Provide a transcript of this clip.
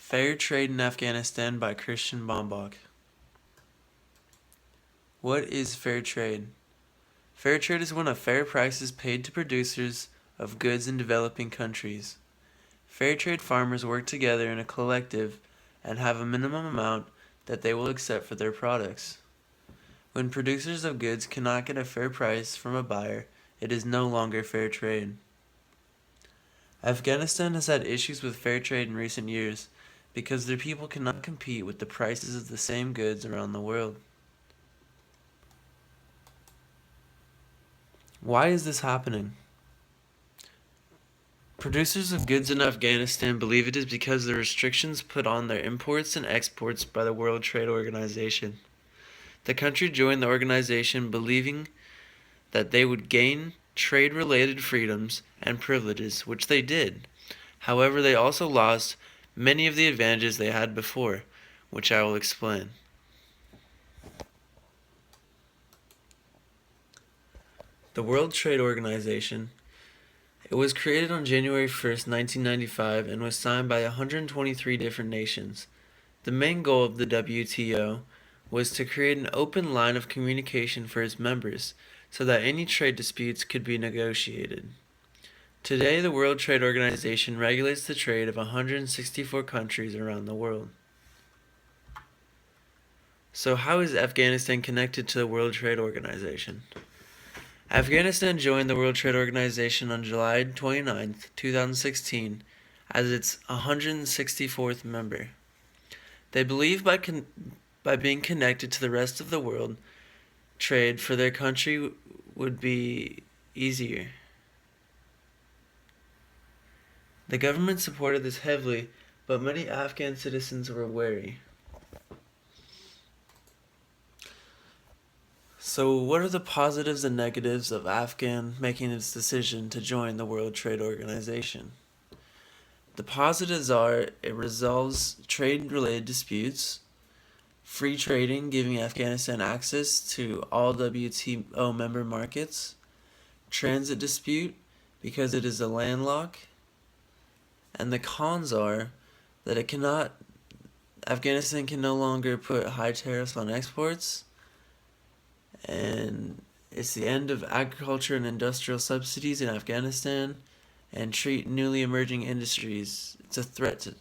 Fair Trade in Afghanistan by Christian Bombach. What is fair trade? Fair trade is when a fair price is paid to producers of goods in developing countries. Fair trade farmers work together in a collective and have a minimum amount that they will accept for their products. When producers of goods cannot get a fair price from a buyer, it is no longer fair trade. Afghanistan has had issues with fair trade in recent years because their people cannot compete with the prices of the same goods around the world. Why is this happening? Producers of goods in Afghanistan believe it is because of the restrictions put on their imports and exports by the World Trade Organization. The country joined the organization believing that they would gain trade-related freedoms and privileges, which they did. However, they also lost many of the advantages they had before, which I will explain. The World Trade Organization. It was created on January 1st, 1995 and was signed by 123 different nations. The main goal of the WTO was to create an open line of communication for its members so that any trade disputes could be negotiated. Today, the World Trade Organization regulates the trade of 164 countries around the world. So how is Afghanistan connected to the World Trade Organization? Afghanistan joined the World Trade Organization on July 29, 2016, as its 164th member. They believe by being connected to the rest of the world, trade for their country would be easier. The government supported this heavily, but many Afghan citizens were wary. So what are the positives and negatives of Afghan making its decision to join the World Trade Organization? The positives are it resolves trade-related disputes, free trading giving Afghanistan access to all WTO member markets, transit dispute because it is a landlocked, and the cons are that Afghanistan can no longer put high tariffs on exports, and it's the end of agriculture and industrial subsidies in Afghanistan, and treat newly emerging industries. It's a threat to